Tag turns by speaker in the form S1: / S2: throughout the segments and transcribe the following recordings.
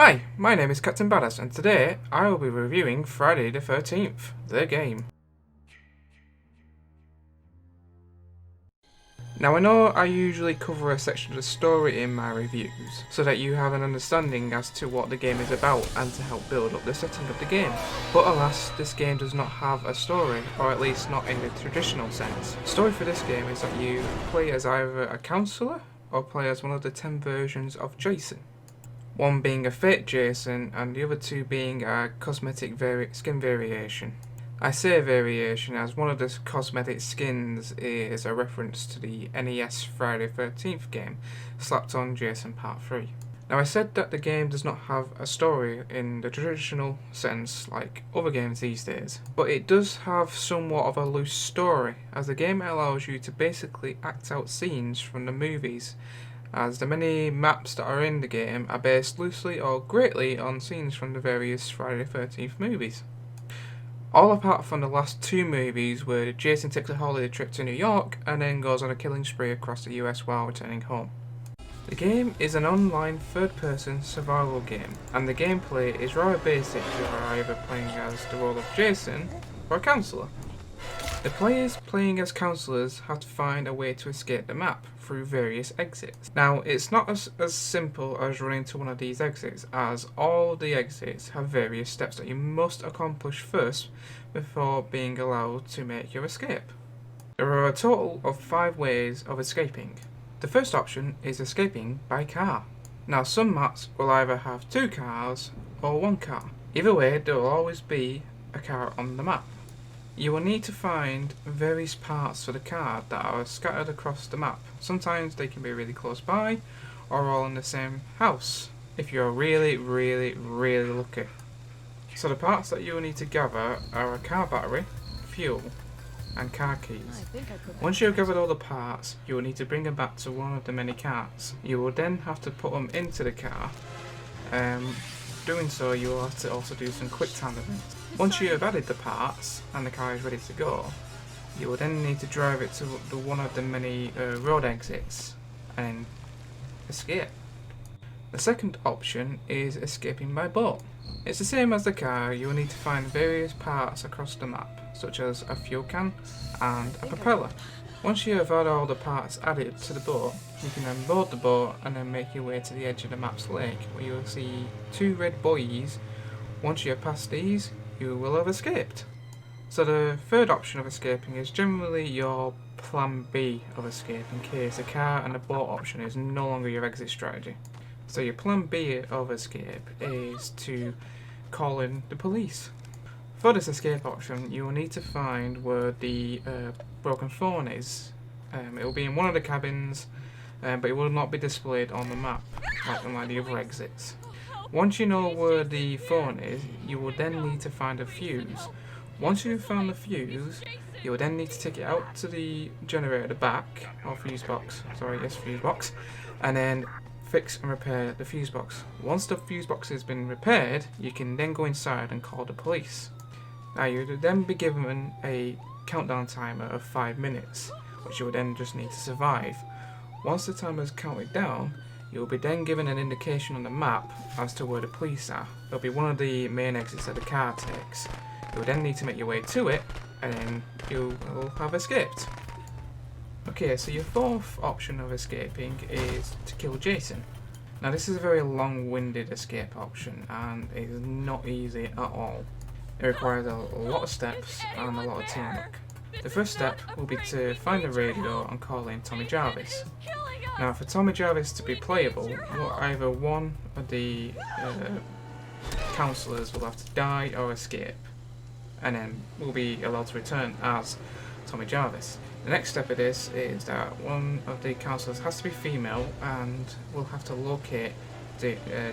S1: Hi, my name is Captain Badass, and today I will be reviewing Friday the 13th, the game. Now I know I usually cover a section of the story in my reviews, so that you have an understanding as to what the game is about and to help build up the setting of the game. But alas, this game does not have a story, or at least not in the traditional sense. The story for this game is that you play as either a counsellor, or play as one of the 10 versions of Jason. One being a fake Jason and the other two being a cosmetic skin variation. I say variation as one of the cosmetic skins is a reference to the NES Friday 13th game slapped on Jason Part 3. Now I said that the game does not have a story in the traditional sense like other games these days, but it does have somewhat of a loose story as the game allows you to basically act out scenes from the movies, as the many maps that are in the game are based loosely or greatly on scenes from the various Friday the 13th movies. All apart from the last two movies where Jason takes a holiday trip to New York and then goes on a killing spree across the US while returning home. The game is an online third-person survival game, and the gameplay is rather basic. You are either playing as the role of Jason or a counsellor. The players playing as counsellors have to find a way to escape the map through various exits. Now, it's not as simple as running to one of these exits, as all the exits have various steps that you must accomplish first before being allowed to make your escape. There are a total of 5 ways of escaping. The first option is escaping by car. Now, some maps will either have 2 cars or 1 car. Either way, there will always be a car on the map. You will need to find various parts for the car that are scattered across the map. Sometimes they can be really close by, or all in the same house, if you're really lucky. So the parts that you will need to gather are a car battery, fuel, and car keys. Once you have gathered all the parts, you will need to bring them back to one of the many cars. You will then have to put them into the car. Doing so, you will have to also do some quick time events. Once you have added the parts and the car is ready to go, you will then need to drive it to one of the many road exits and escape. The second option is escaping by boat. It's the same as the car. You will need to find various parts across the map, such as a fuel can and a propeller. Once you have had all the parts added to the boat, you can then board the boat and then make your way to the edge of the map's lake, where you will see 2 red buoys. Once you have passed these, you will have escaped. So the third option of escaping is generally your plan B of escape in case the car and the boat option is no longer your exit strategy. So your plan B of escape is to call in the police. For this escape option, you will need to find where the broken phone is. It will be in one of the cabins, but it will not be displayed on the map, like the other exits. Once you know where the phone is, you will then need to find a fuse. Once you've found the fuse, you will then need to take it out to the generator at the back, or fuse box, and then fix and repair the fuse box. Once the fuse box has been repaired, you can then go inside and call the police. Now you will then be given a countdown timer of 5 minutes, which you will then just need to survive. Once the timer is counted down, you will be then given an indication on the map as to where the police are. There'll be one of the main exits that the car takes. You will then need to make your way to it, and then you will have escaped. Okay, so your fourth option of escaping is to kill Jason. Now this is a very long-winded escape option, and it is not easy at all. It requires a lot of steps and a lot of teamwork. The first step will be to find the radio and call in Tommy Jarvis. Now for Tommy Jarvis to be playable, either one of the counsellors will have to die or escape, and then will be allowed to return as Tommy Jarvis. The next step of this is that one of the counsellors has to be female and will have to locate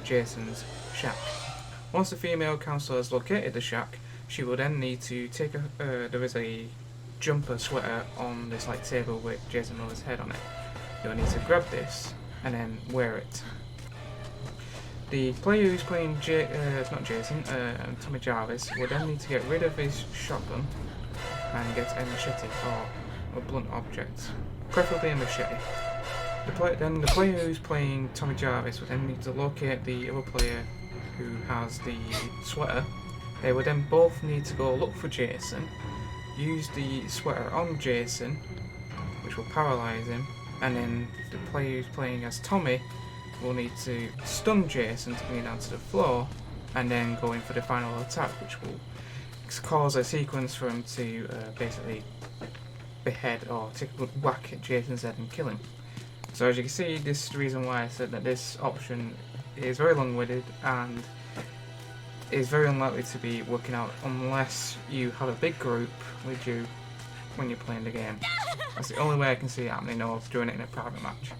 S1: Jason's shack. Once the female counsellor has located the shack, she will then need to take there is a jumper sweater on this table with Jason Miller's head on it. You'll need to grab this and then wear it. The player who's playing Tommy Jarvis will then need to get rid of his shotgun and get a machete or a blunt object, preferably a machete. The player who's playing Tommy Jarvis will then need to locate the other player who has the sweater, they would then both need to go look for Jason, use the sweater on Jason, which will paralyse him, and then the player who's playing as Tommy will need to stun Jason to bring him down to the floor, and then go in for the final attack, which will cause a sequence for him to basically behead or take a good whack at Jason's head and kill him. So as you can see, this is the reason why I said that this option is very long-winded and is very unlikely to be working out unless you have a big group with you when you're playing the game. That's the only way I can see it happening, or doing it in a private match.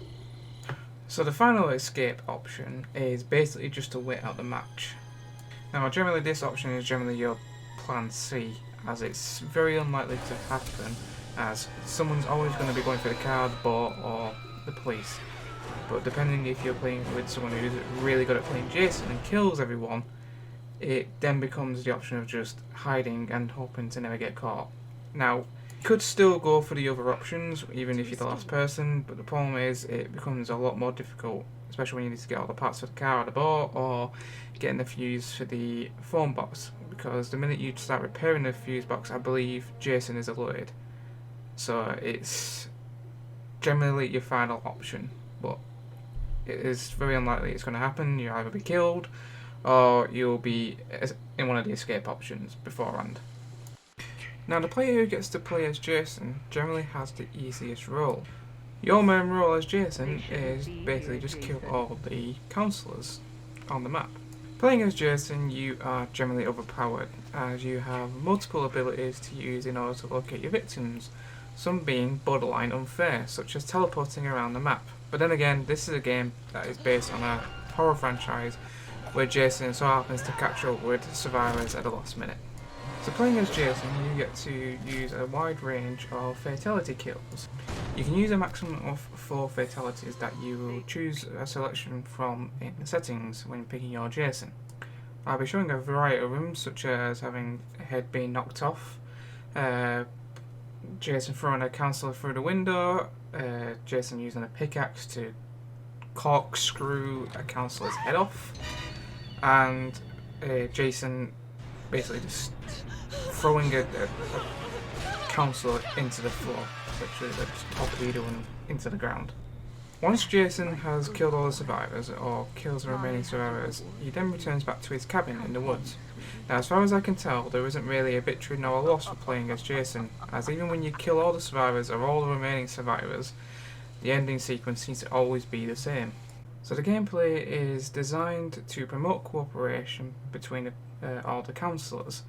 S1: So the final escape option is basically just to wait out the match. Now generally this option is generally your plan C, as it's very unlikely to happen, as someone's always going to be going for the car, the boat, or the police. But depending if you're playing with someone who's really good at playing Jason and kills everyone, it then becomes the option of just hiding and hoping to never get caught. Now, you could still go for the other options, even if you're the last person, but the problem is it becomes a lot more difficult, especially when you need to get all the parts for the car or the boat, or getting the fuse for the phone box, because the minute you start repairing the fuse box, I believe Jason is alerted. So it's generally your final option, but it is very unlikely it's going to happen. You'll either be killed or you'll be in one of the escape options beforehand. Now the player who gets to play as Jason generally has the easiest role. Your main role as Jason is basically just kill all the counsellors on the map. Playing as Jason, you are generally overpowered, as you have multiple abilities to use in order to locate your victims, some being borderline unfair, such as teleporting around the map. But then again, this is a game that is based on a horror franchise where Jason so happens to catch up with survivors at the last minute. So playing as Jason, you get to use a wide range of fatality kills. You can use a maximum of 4 fatalities that you will choose a selection from in the settings when picking your Jason. I'll be showing a variety of them, such as having a head being knocked off, Jason throwing a counsellor through the window, Jason using a pickaxe to corkscrew a counsellor's head off, and Jason basically just throwing a counsellor into the floor, literally just torpedoing into the ground. Once Jason has killed all the survivors, or kills the remaining survivors, he then returns back to his cabin in the woods. Now as far as I can tell, there isn't really a victory nor a loss for playing as Jason, as even when you kill all the survivors or all the remaining survivors, the ending sequence seems to always be the same. So the gameplay is designed to promote cooperation between all the counsellors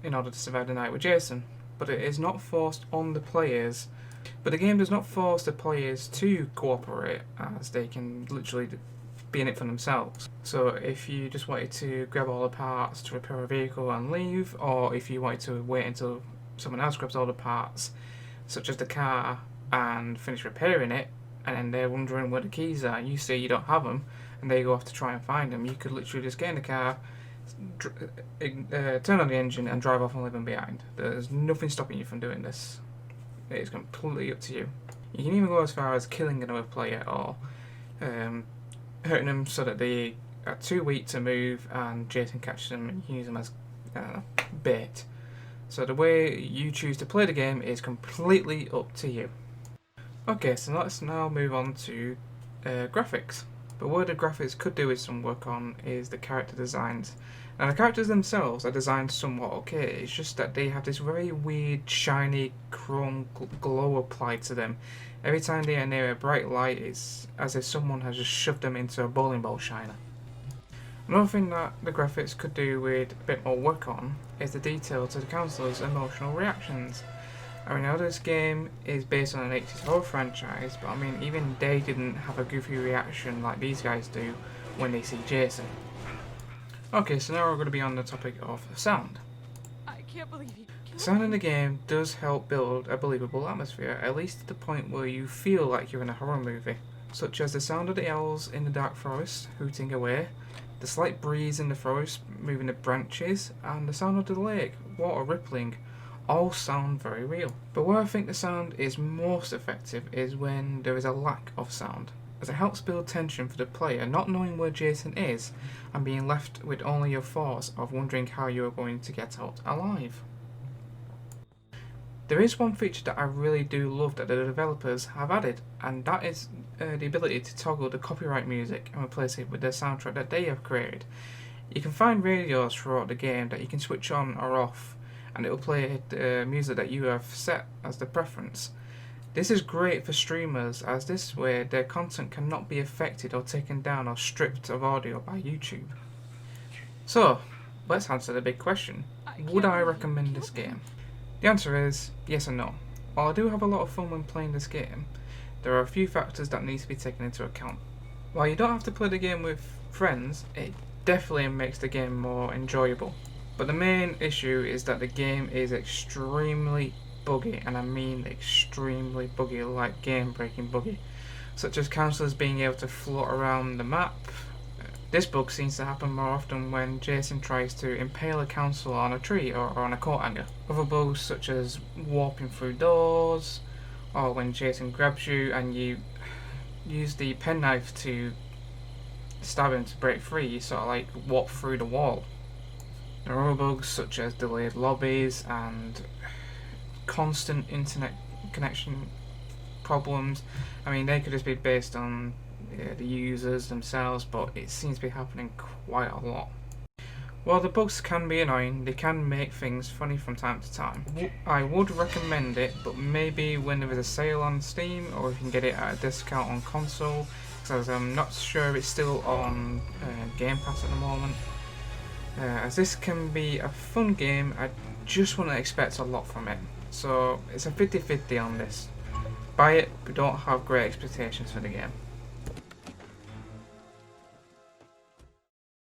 S1: in order to survive the night with Jason, but it is not forced on the players. But the game does not force the players to cooperate, as they can literally be in it for themselves. So if you just wanted to grab all the parts to repair a vehicle and leave, or if you wanted to wait until someone else grabs all the parts, such as the car, and finish repairing it, and then they're wondering where the keys are, you say you don't have them, and they go off to try and find them, you could literally just get in the car, turn on the engine and drive off and leave them behind. There's nothing stopping you from doing this. It's completely up to you. You can even go as far as killing another player, or hurting them so that they are too weak to move and Jason catches them and you can use them as bait. So the way you choose to play the game is completely up to you. Okay, so let's now move on to graphics. But what the graphics could do with some work on is the character designs. Now the characters themselves are designed somewhat okay, it's just that they have this very weird shiny chrome glow applied to them. Every time they are near a bright light, it's as if someone has just shoved them into a bowling ball shiner. Another thing that the graphics could do with a bit more work on is the detail to the counsellors' emotional reactions. I mean, I know this game is based on an 80s horror franchise, but I mean, even they didn't have a goofy reaction like these guys do when they see Jason. Okay, so now we're going to be on the topic of sound.
S2: I can't believe you killed
S1: Sound in the game does help build a believable atmosphere, at least to the point where you feel like you're in a horror movie, such as the sound of the owls in the dark forest hooting away, the slight breeze in the forest moving the branches, and the sound of the lake, water rippling, all sound very real. But where I think the sound is most effective is when there is a lack of sound. as it helps build tension for the player not knowing where Jason is and being left with only your thoughts of wondering how you are going to get out alive. There is one feature that I really do love that the developers have added, and that is the ability to toggle the copyright music and replace it with the soundtrack that they have created. You can find radios throughout the game that you can switch on or off, and it will play the music that you have set as the preference. This is great for streamers, as this way their content cannot be affected or taken down or stripped of audio by YouTube. So, let's answer the big question. Would I recommend this game? The answer is yes and no. While I do have a lot of fun when playing this game, there are a few factors that need to be taken into account. While you don't have to play the game with friends, it definitely makes the game more enjoyable. But the main issue is that the game is extremely buggy, and I mean extremely buggy, like game-breaking buggy, such as councillors being able to float around the map. This bug seems to happen more often when Jason tries to impale a councillor on a tree or on a coat hanger. Other bugs such as warping through doors, or when Jason grabs you and you use the penknife to stab him to break free, you sort of like warp through the wall. There are other bugs such as delayed lobbies and constant internet connection problems. I mean, they could just be based on the users themselves, but it seems to be happening quite a lot. While the bugs can be annoying, they can make things funny from time to time. I would recommend it, but maybe when there is a sale on Steam, or if you can get it at a discount on console, because I'm not sure if it's still on Game Pass at the moment. As this can be a fun game, I just wouldn't expect a lot from it. So it's a 50-50 on this. Buy it, but don't have great expectations for the game.